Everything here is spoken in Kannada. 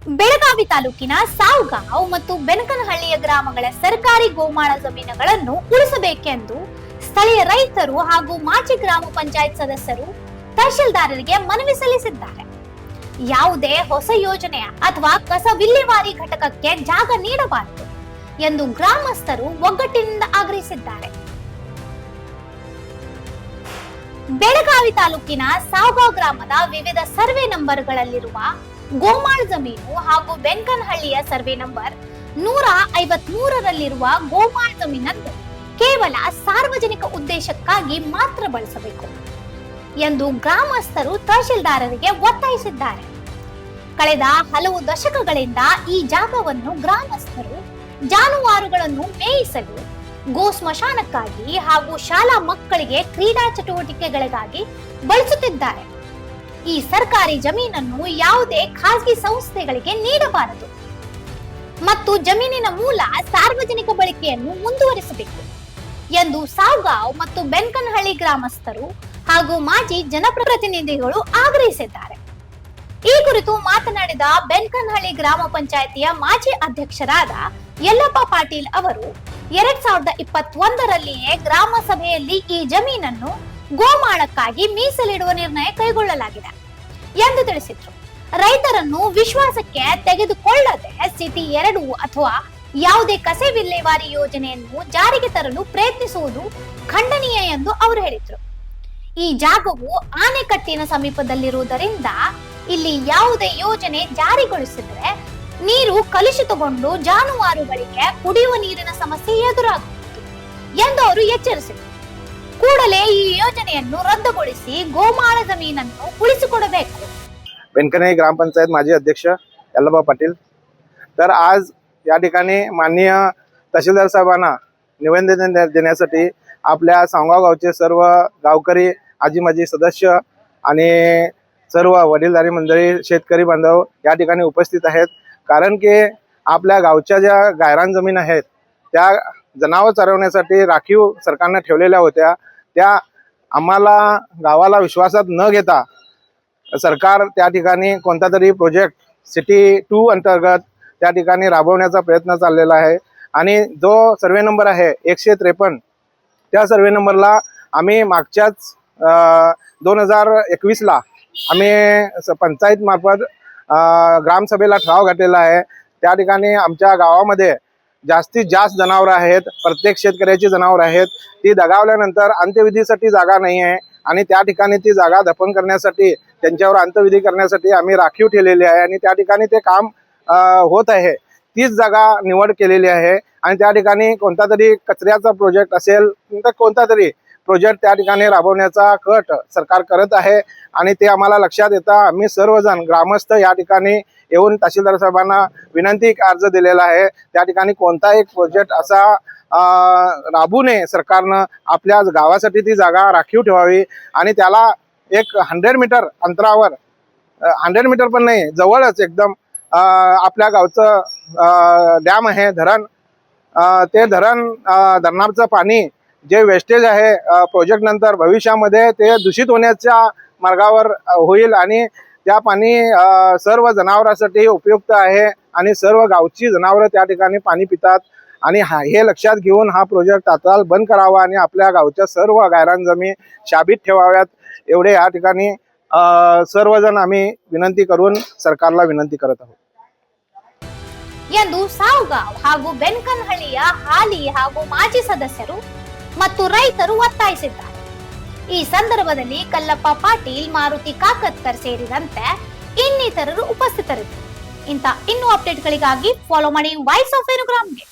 ಬೆಳಗಾವಿ ತಾಲೂಕಿನ ಸಾವಗಾಂವ್ ಮತ್ತು ಬೆನಕನಹಳ್ಳಿಯ ಗ್ರಾಮಗಳ ಸರ್ಕಾರಿ ಗೋಮಾಳ ಜಮೀನುಗಳನ್ನು ಉಳಿಸಬೇಕೆಂದು ಸ್ಥಳೀಯ ರೈತರು ಹಾಗೂ ಮಾಜಿ ಗ್ರಾಮ ಪಂಚಾಯತ್ ಸದಸ್ಯರು ತಹಶೀಲ್ದಾರರಿಗೆ ಮನವಿ ಸಲ್ಲಿಸಿದ್ದಾರೆ. ಯಾವುದೇ ಹೊಸ ಯೋಜನೆ ಅಥವಾ ಕಸ ವಿಲೇವಾರಿ ಘಟಕಕ್ಕೆ ಜಾಗ ನೀಡಬಾರದು ಎಂದು ಗ್ರಾಮಸ್ಥರು ಒಗ್ಗಟ್ಟಿನಿಂದ ಆಗ್ರಹಿಸಿದ್ದಾರೆ. ಬೆಳಗಾವಿ ತಾಲೂಕಿನ ಸಾವಗಾಂವ್ ಗ್ರಾಮದ ವಿವಿಧ ಸರ್ವೆ ನಂಬರ್ಗಳಲ್ಲಿರುವ ಗೋಮಾಳ ಜಮೀನು ಹಾಗೂ ಬೆನಕನಹಳ್ಳಿಯ ಸರ್ವೆ ನಂಬರ್ 153ರಲ್ಲಿರುವ ಗೋಮಾಳ ಜಮೀನನ್ನು ಕೇವಲ ಸಾರ್ವಜನಿಕ ಉದ್ದೇಶಕ್ಕಾಗಿ ಮಾತ್ರ ಬಳಸಬೇಕು ಎಂದು ಗ್ರಾಮಸ್ಥರು ತಹಶೀಲ್ದಾರರಿಗೆ ಒತ್ತಾಯಿಸಿದ್ದಾರೆ. ಕಳೆದ ಹಲವು ದಶಕಗಳಿಂದ ಈ ಜಾಗವನ್ನು ಗ್ರಾಮಸ್ಥರು ಜಾನುವಾರುಗಳನ್ನು ಮೇಯಿಸಲು, ಗೋ ಸ್ಮಶಾನಕ್ಕಾಗಿ ಹಾಗೂ ಶಾಲಾ ಮಕ್ಕಳಿಗೆ ಕ್ರೀಡಾ ಚಟುವಟಿಕೆಗಳಿಗಾಗಿ ಬಳಸುತ್ತಿದ್ದಾರೆ. ಈ ಸರ್ಕಾರಿ ಜಮೀನನ್ನು ಯಾವುದೇ ಖಾಸಗಿ ಸಂಸ್ಥೆಗಳಿಗೆ ನೀಡಬಾರದು ಮತ್ತು ಜಮೀನಿನ ಮೂಲ ಸಾರ್ವಜನಿಕ ಬಳಕೆಯನ್ನು ಮುಂದುವರಿಸಬೇಕು ಎಂದು ಸಾವಗಾಂವ್ ಮತ್ತು ಬೆನಕನಹಳ್ಳಿ ಗ್ರಾಮಸ್ಥರು ಹಾಗೂ ಮಾಜಿ ಜನಪ್ರತಿನಿಧಿಗಳು ಆಗ್ರಹಿಸಿದ್ದಾರೆ. ಈ ಕುರಿತು ಮಾತನಾಡಿದ ಬೆನಕನಹಳ್ಳಿ ಗ್ರಾಮ ಪಂಚಾಯಿತಿಯ ಮಾಜಿ ಅಧ್ಯಕ್ಷರಾದ ಯಲ್ಲಪ್ಪ ಪಾಟೀಲ್ ಅವರು 2021ರಲ್ಲಿಯೇ ಗ್ರಾಮ ಸಭೆಯಲ್ಲಿ ಈ ಜಮೀನನ್ನು ಗೋಮಾಳಕ್ಕಾಗಿ ಮೀಸಲಿಡುವ ನಿರ್ಣಯ ಕೈಗೊಳ್ಳಲಾಗಿದೆ ಎಂದು ತಿಳಿಸಿದ್ರು. ರೈತರನ್ನು ವಿಶ್ವಾಸಕ್ಕೆ ತೆಗೆದುಕೊಳ್ಳದೆ ಸಿಟಿ 2 ಅಥವಾ ಯಾವುದೇ ಕಸೆ ವಿಲೇವಾರಿ ಯೋಜನೆಯನ್ನು ಜಾರಿಗೆ ತರಲು ಪ್ರಯತ್ನಿಸುವುದು ಖಂಡನೀಯ ಎಂದು ಅವರು ಹೇಳಿದ್ರು. ಈ ಜಾಗವು ಆನೆಕಟ್ಟಿನ ಸಮೀಪದಲ್ಲಿರುವುದರಿಂದ ಇಲ್ಲಿ ಯಾವುದೇ ಯೋಜನೆ ಜಾರಿಗೊಳಿಸಿದರೆ ನೀರು ಕಲುಷಿತಗೊಂಡು ಜಾನುವಾರುಗಳಿಗೆ ಕುಡಿಯುವ ನೀರಿನ ಸಮಸ್ಯೆ ಎದುರಾಗುವುದು ಎಂದು ಅವರು ಎಚ್ಚರಿಸಿದರು. ಕೂಡಲೇ ಈ योजनेಯನ್ನು रद्दಗೊಳಿಸಿ ಗೋಮಾಳ जमीनನ್ನು ಉಳಿಸಿಕೊಡಬೇಕು. बेनकनहळ्ळी ग्रामपंचायत माजी अध्यक्ष यल्लाप्पा पाटील. तर आज या ठिकाणी माननीय तहसीलदार साहेबांना निवेदन देण्यासाठी आपल्या सावगाव गावचे सर्व गावकरी, आजी माजी सदस्य आणि सर्व वडीलधारी मंडळी, शेतकरी बांधव या ठिकाणी उपस्थित आहेत. कारण की आपल्या गावच्या ज्या गायरान जमीन आहेत त्या जनावर चरवण्यासाठी राखीव सरकारने ठेवलेल्या होत्या, त्या आम्हाला गावाला विश्वासात न घेता सरकार त्या ठिकाणी कोणता तरी प्रोजेक्ट सिटी 2 अंतर्गत त्या ठिकाणी राबवण्याचा प्रयत्न चाललेला आहे. आणि जो सर्वे नंबर आहे 153, त्या सर्वे नंबरला आम्ही मागच्याच 2021ला आम्ही पंचायत मार्फत ग्रामसभेला ठराव घातलेला आहे. त्या ठिकाणी आमच्या गावामध्ये जास्तीत जास्त जनावर आहेत, प्रत्येक शेतकऱ्याची जनावर आहेत. ती दगावल्यानंतर अंत्यविधीसाठी जागा नाही आहे आणि त्या ठिकाणी ती जागा दफन करण्यासाठी, त्यांच्यावर अंत्यविधी करण्यासाठी आम्ही राखीव ठेवलेली आहे आणि त्या ठिकाणी ते काम होत आहे. तीच जागा निवड केलेली आहे आणि त्या ठिकाणी कोणता तरी कचऱ्याचा प्रोजेक्ट असेल तर कोणता तरी प्रोजेक्ट त्या ठिकाणी राबवण्याचा कट सरकार करत आहे आणि ते आम्हाला लक्षात येतं आम्ही सर्वजण ग्रामस्थ या ठिकाणी येऊन तहसीलदार साहेबांना विनंती अर्ज दिलेला आहे. त्या ठिकाणी कोणता एक प्रोजेक्ट असा राबवू नये सरकारनं, आपल्या गावासाठी ती जागा राखीव ठेवावी आणि त्याला एक 100 मीटर अंतरावर, 100 मीटर पण नाही, जवळच एकदम आपल्या गावचं डॅम आहे, धरण. ते धरणाचं पाणी जे वेस्टेज आहे प्रोजेक्ट नंतर भविष्यामध्ये ते दूषित होण्याच्या मार्गावर होईल आणि त्या पाणी सर्व जनावरांसाठी उपयुक्त आहे आणि सर्व गावची जनावरं त्या ठिकाणी पाणी पितात. आणि हे लक्षात घेऊन हा प्रोजेक्ट तात्काळ बंद करावा आणि आपल्या गावच्या सर्व गायरान जमीन शाबीत ठेवाव्यात, एवढे या ठिकाणी सर्वजण आम्ही विनंती करून सरकारला विनंती करत आहोत ಎಂದು ಸಾವಗಾಂವ್ ಹಾಗೂ ಬೆನಕನಹಳ್ಳಿಯ ಹಾಲಿ ಹಾಗೂ ಮಾಜಿ ಸದಸ್ಯರು ಮತ್ತು ರೈತರು ಒತ್ತಾಯಿಸಿದ್ದಾರೆ. ಈ ಸಂದರ್ಭದಲ್ಲಿ ಕಲ್ಲಪ್ಪ ಪಾಟೀಲ್, ಮಾರುತಿ ಕಾಕತ್ಕರ್ ಸೇರಿದಂತೆ ಇನ್ನಿತರರು ಉಪಸ್ಥಿತರಿದ್ದರು. ಇನ್ನೂ ಅಪ್ಡೇಟ್ಗಳಿಗಾಗಿ ಫಾಲೋ ಮಾಡಿ ವಾಯ್ಸ್ ಆಫ್ ವೇಣುಗ್ರಾಮ್ಗೆ.